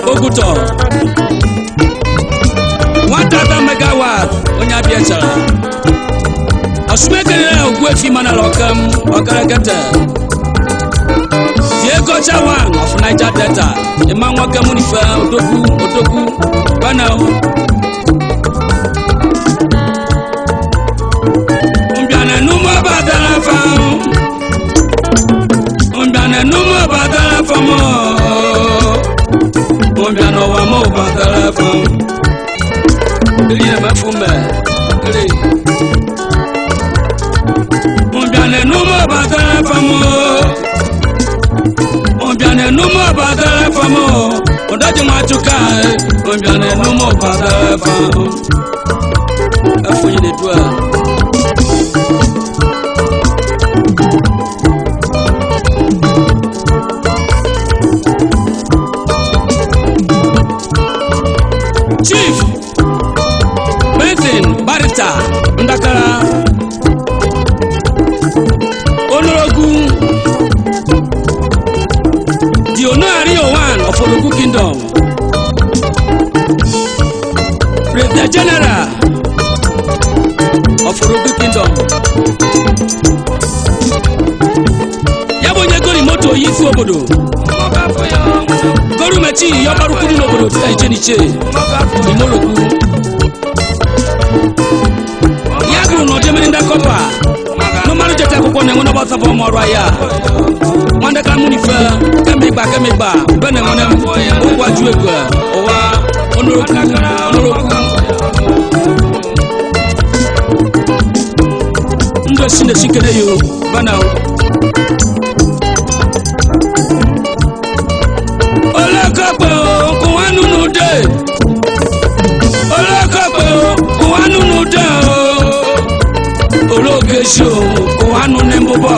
Oguto 1000 megawatt onye abịa chara Osumekene Ogwefi mana lokam Okarakata Diego Chawan of Niger Delta Imanwa Kamunifa Otoku Banao Umbiana Numa Badala Fam Umbiana Numa Badala Famo Umbiana Wamo Badala Fam Elie Mafume Elie Umbiana Numa Badala Famo Umbiana Numa Badala Famo Odaji Machuka Umbiana Numa Badala Famo Afuyi de toi Chief Benson Barita Ndakara Onorogu the Honorary One of Ologu Kingdom President General of Ologu Kingdom Yabonye gori moto yifu obodo Goru mechi yobarukuru n'obodo tita ijeniche Imorogu Yaguru no jemini ndakopa No maru jete akwụkwọ na enwe n'ọgbasa bụ ọmọrụ ya Nwande ka mụ n'ife kemigba bene nwene ụgwa ju ego ụwa onoroku Ndụ esi na-esi kene yo bana Olekakpe kụwanụ n'ude Olekakpe kụwanụ n'ude Olokesho kụwanụ n'embụbọ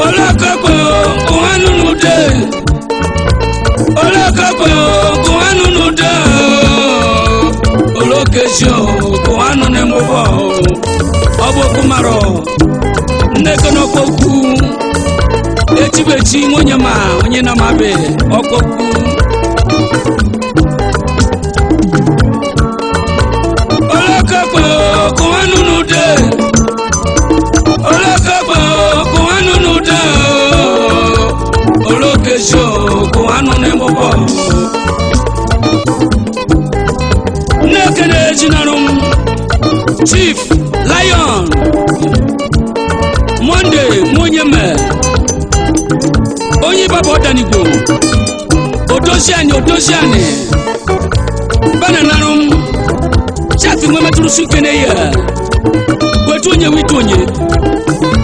Olekakpe kụwanụ n'ude Olekakpe kụwanụ n'ude Olokesho kụwanụ n'embụbọ Ọbụ okumaro Nneke n'okokwu Echibechi onye ma onye na mabe okokwu Olekakpe kụwanụ n'ude Olekakpe kụwanụ n'ude Olokesho kụwanụ n'embụbọ Nneke na-ejinarụ Chief Lion Monday Monyeme Onye baba Odanigbo Odoziani Bananarum Chati mwe meturu sukene ya Wetu onye witu onye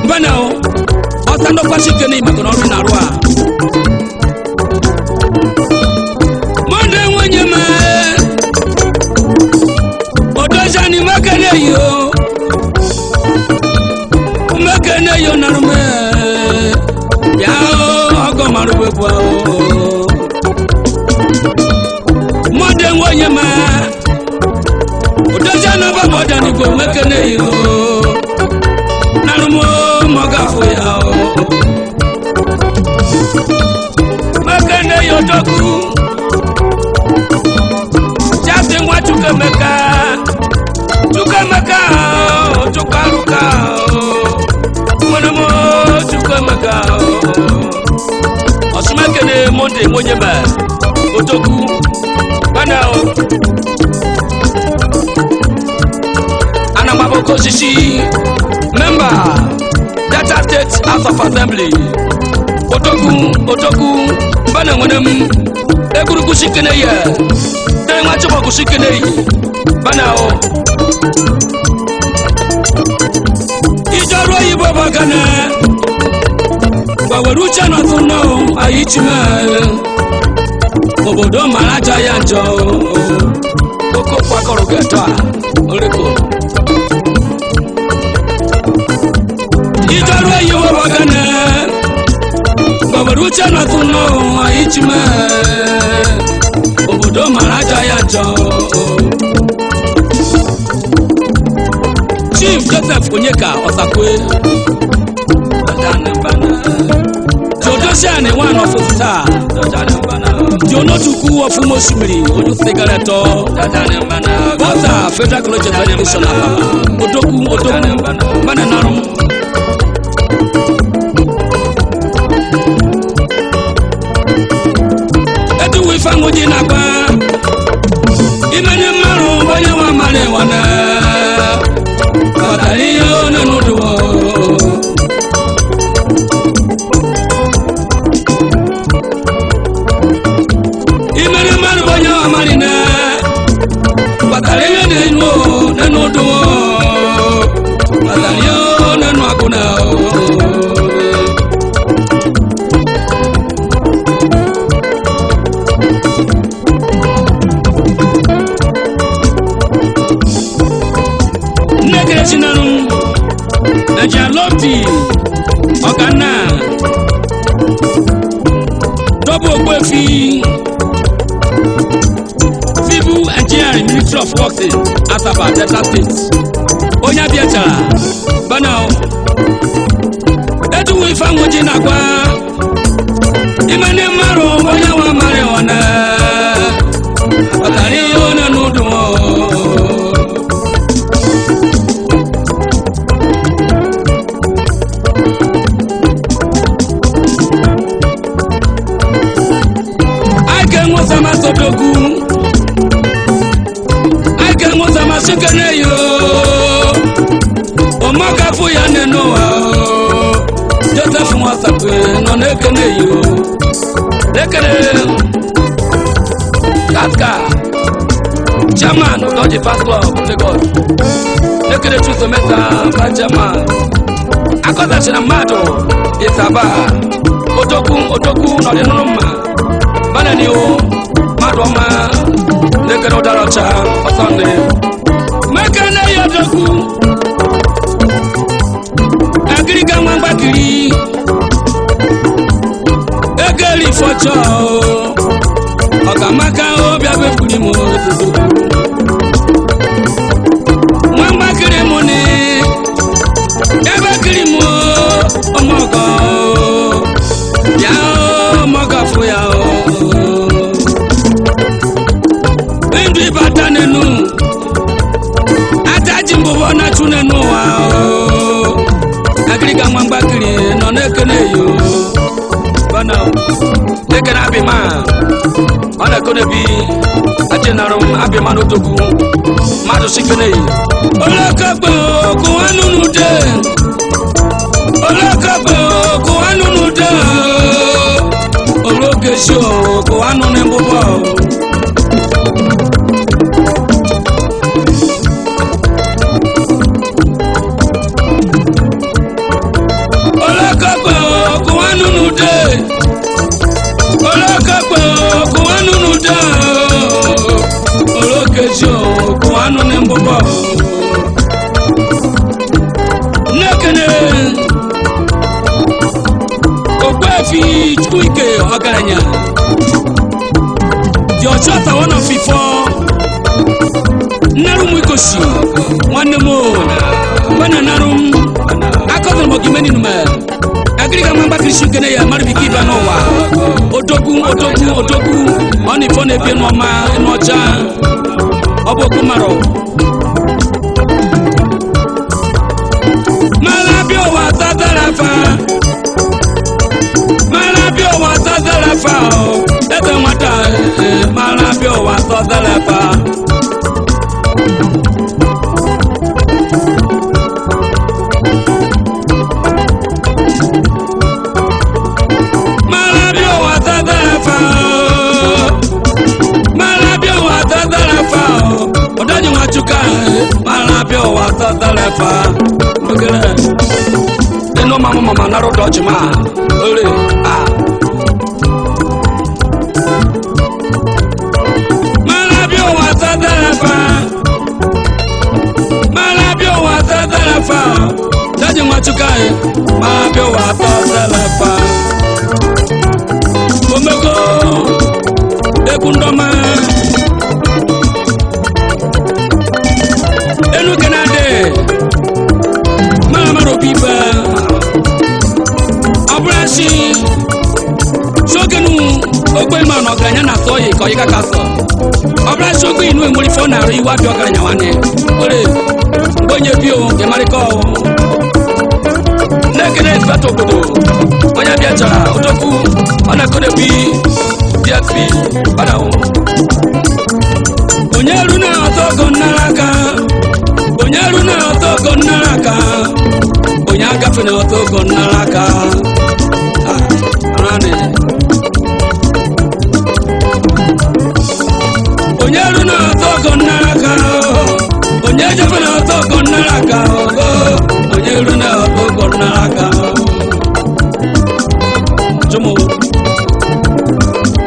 Banao Otando kwa sukene imakona oru na rua Monday Monyeme Odoziani makene yo Mekene yo narume Yao Ogo marube kwa Mode mwenye ma Udoja na baba Odanigbo mekene yo Narumo magafu yao Mekene yo toku Jasi mwa tukemeka Tukaruka Mwenemo tukamaka Osumekene Monday Monyeme Otoku Banao Anamaboko Shishi Member Delta State House of Assembly Otoku Bana mwenem Ekuru kushikene ye Tere machobo kushikene ye Banao Ijaro yibo bagane Wawerucha na tuno ayichime Obodo maraja ya njo Oko kwa korogeta Oleko Ijaro yibo bagane Wawerucha na tuno ayichime Obodo maraja ya njo Chief Joseph Onyeka Osakwe Jordan one of star Jonotuku of Mosimiri Odu Segareto Bota Federal College of Education Odoku Bananarum Edu Wifangoji Nagba Imene Maru Wanya Wamane Wana Bataliyo Nenuduo Imene Maru Wanya Wamarina Bataliyo Nenuduo Bataliyo Nenuakuna Sinanum Najaloti Okana Double Wefi Civil Engineering Ministry of Works Asaba Delta State Onya Biacha Banao Edu Wifangoji Nagba Imane Maro Onya wa Mariwana Batari Ona Nudumo Sodogu I can was a massacre Omaka Fuya Nenoa Joseph Massacre, no Necaneyo Necane Katka Chairman, Dodgy Fast Club, the God Necane Truth Meta, Pajama Akota Mato, Isaba Otoku, not in Roma Bananio Madoma Nekano Daracha Sunday Makana Yadoku Agrika Mambakiri Egeli Focho Okamaka Obiabe Pudimo Mambakiri Mone Ebakiri Mo Omogo Yao Moga Fuyao Batanenu Atajimbo wana tunenu wao Agrika Mambakiri no nekeneyo Bana Nekena Abima Ona konebi Ajenarum Abima no toku Mado Shikeneyo Olakabo Kuwanunude Olakabo Kuwanunude Olokesho Kuwanunembobo Nekene Okwefi Chuike Ogaranya Your chata one of before Narum Wikoshi One more Narum Akotan Bogimeni Numer Agrika Mambakiri Shukene Maribiki Banowa Otoku Oni Fone Pienoma Nocha Obokumaro Malabio Watadarafa That's what Malabio Watadarafa Malabio Watadarafa No mama naro dojima ole Malabio Watadarafa Daji machukai Malabio Watadarafa Omego Ekundoma Enu Kenade Malamaro Pipa Abrashi ko yika kaso obra shogu inu enwori fo na ri wa bi ogaranya wane ore bonye bi o ke mari ko nekene fato kodo onya bi acha otoku ona kode bi DSP bada o onye runa otogo naraka onye runa otogo naraka onye agafe na otogo naraka arane onye runa otogo naraka onye agafe na otogo naraka onye runa otogo naraka jumo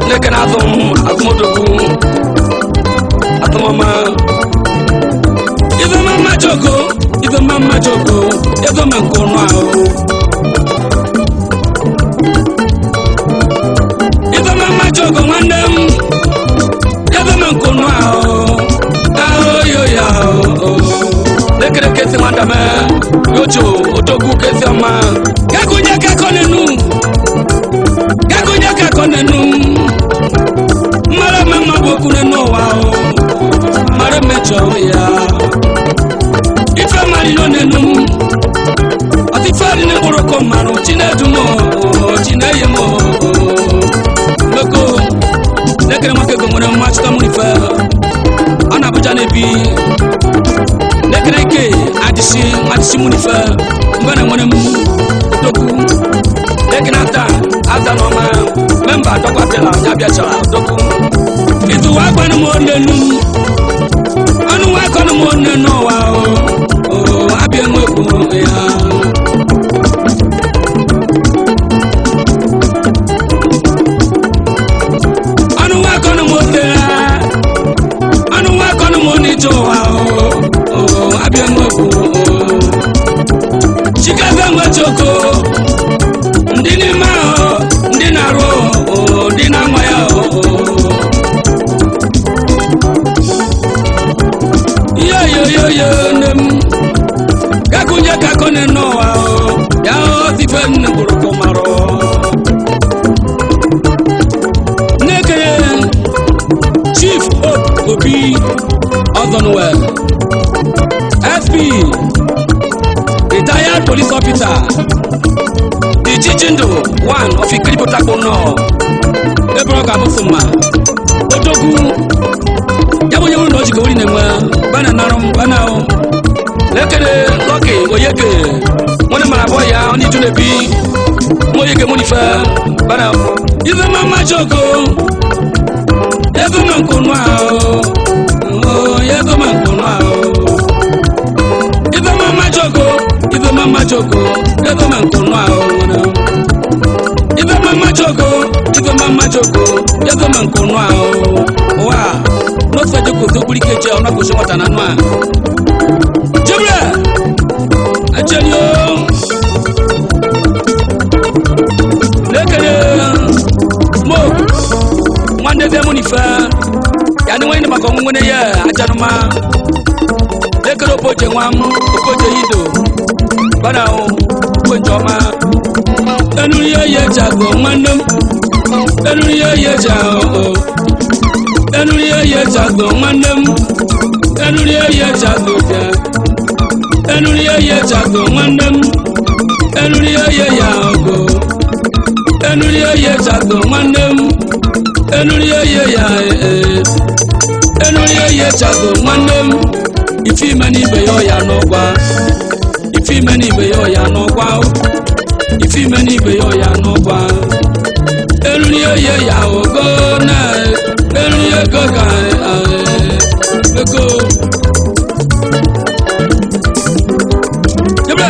lekena azumodogu atumama izo mama joko izo mankono izo mama joko mandem izo mankono yo ya lekere kesi mandame yocho otogu kesi ama kakunya kakonenu mara mama bokune no wao mara mecho ya ife mari no nenu ati fari ne boroko maro chinedumo chineyemo loko lekere make go mona machuka munifa ana buja nebi lekere ke adisi munifa mbana mona mu doku lekere ata no ma member dokwa tela nyabia cha doku itu wa kwanu mo nenu anu wa kwanu mo nenu wa o abi enwe ku ya anu wa kwanu mo tela anu wa kwanu mo ni jo wa o abi enwe ku chikaza ngwa choko ndini ma ndina ro ndina moya yo nem kakunya kakone no wa ya o tifen buruko maro neke chief obi Ozonwe SP retired police officer the Jijindo one of Ikripo Takono Ebroka Busuma Odogu Yabo Yabo no Jiko Uri Nemwa Bana Narum Banao Lekere Loke Oyeke Mone Maraboya Oni Junebi Moyeke Munifa Banao Iza Mama Joko Yezo Mankonwa Yezo Mankonwa Iza Mama Joko Yezo Mankonwa Iza Mama Joko Yezo Mankonwa Wa no saje ko to buri keje ona ko shota na nwa Jibra Achenyo Lekere Smoke Mwande ze munifa Yani wani makongwene ya achanuma Lekere opoje nwam opoje hido Bana o Ponjoma Enuriye ye jago mandem Enuriye ye jago Enuriye ye jago mandem Enuriye ye jago ja Enuriye ye jago mandem Enuriye ye yago Enuriye ye jago mandem Enuriye ye ya Enuriye ye jago mandem Ifi mani beyo ya nogwa Ifi mani beyo ya nogwa Ifi mani beyo ya nogwa Enuriye ye ya ogo na Enuriye go ka go Jebra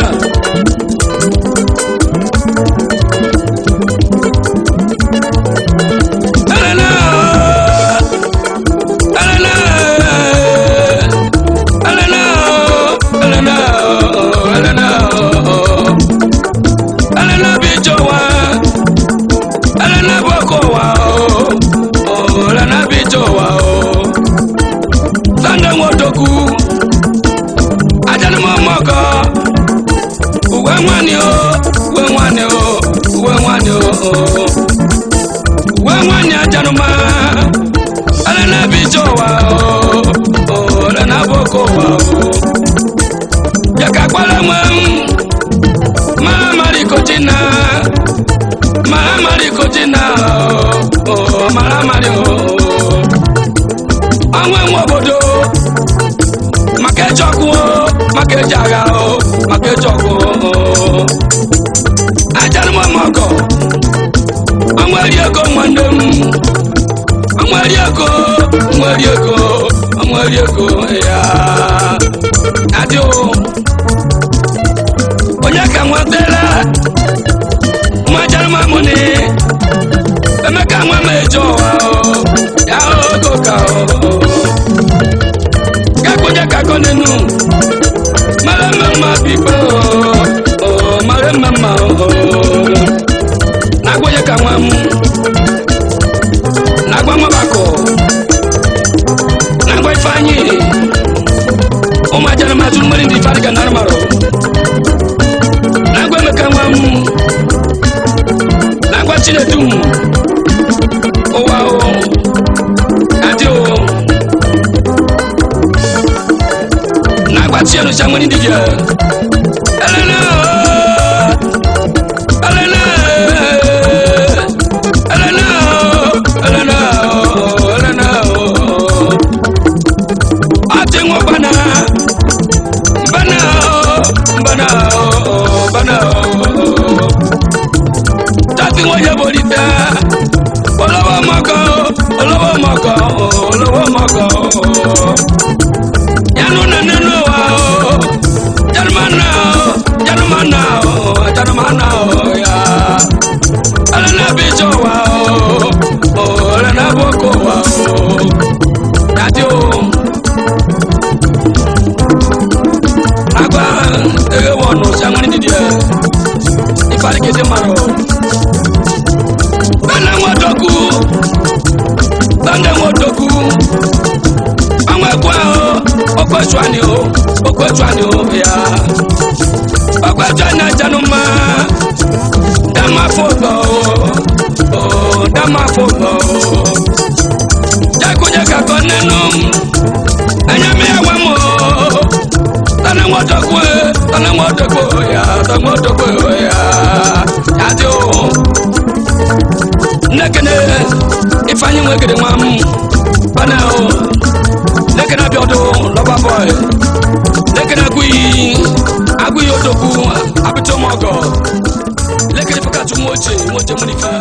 Alana bijowa Alana boko wa Maramari Kojina, oh, Maramari, Anwe Mobodo, Makejoko, Makejaga, Makejoko, Ajanmo Moko, Amwariako Mandem, Amwariako, yeah, Adio, Onyaka Mwatela. Majalma mune, emeka mwa mejo ya ogoka kakuja kakonenu, malama bibo, malama nakuja kamwamu, nakwa mwabako, nakwa ifanyi, majalma tumuli ndifariga narmaro, nakwa mekamwamu. Chile tum, oh wow, adio. Nagwachi anu chamani diga. Elena, Elena, Elena, Elena, Elena. Atengo bana, bana, bana, bana. Moja bolita, olawa mako, yanuna neno wao, janumana ya, alana bicho wao, alana boko wao, yadio, agba ewono sangani didia, ifari kete maro. Bande motoku Amwe kwao Okwechwani ya Okwechwani januma Dama fogo Jakuja kakonenum Enyame ya wamo Tane motoku ya Yadio Nekene Ifanyi mwekede mwamu Banao Nekene abiodo Loba boy Nekene agui yodoku Abito mogo Nekene faka tumoche Moche munifa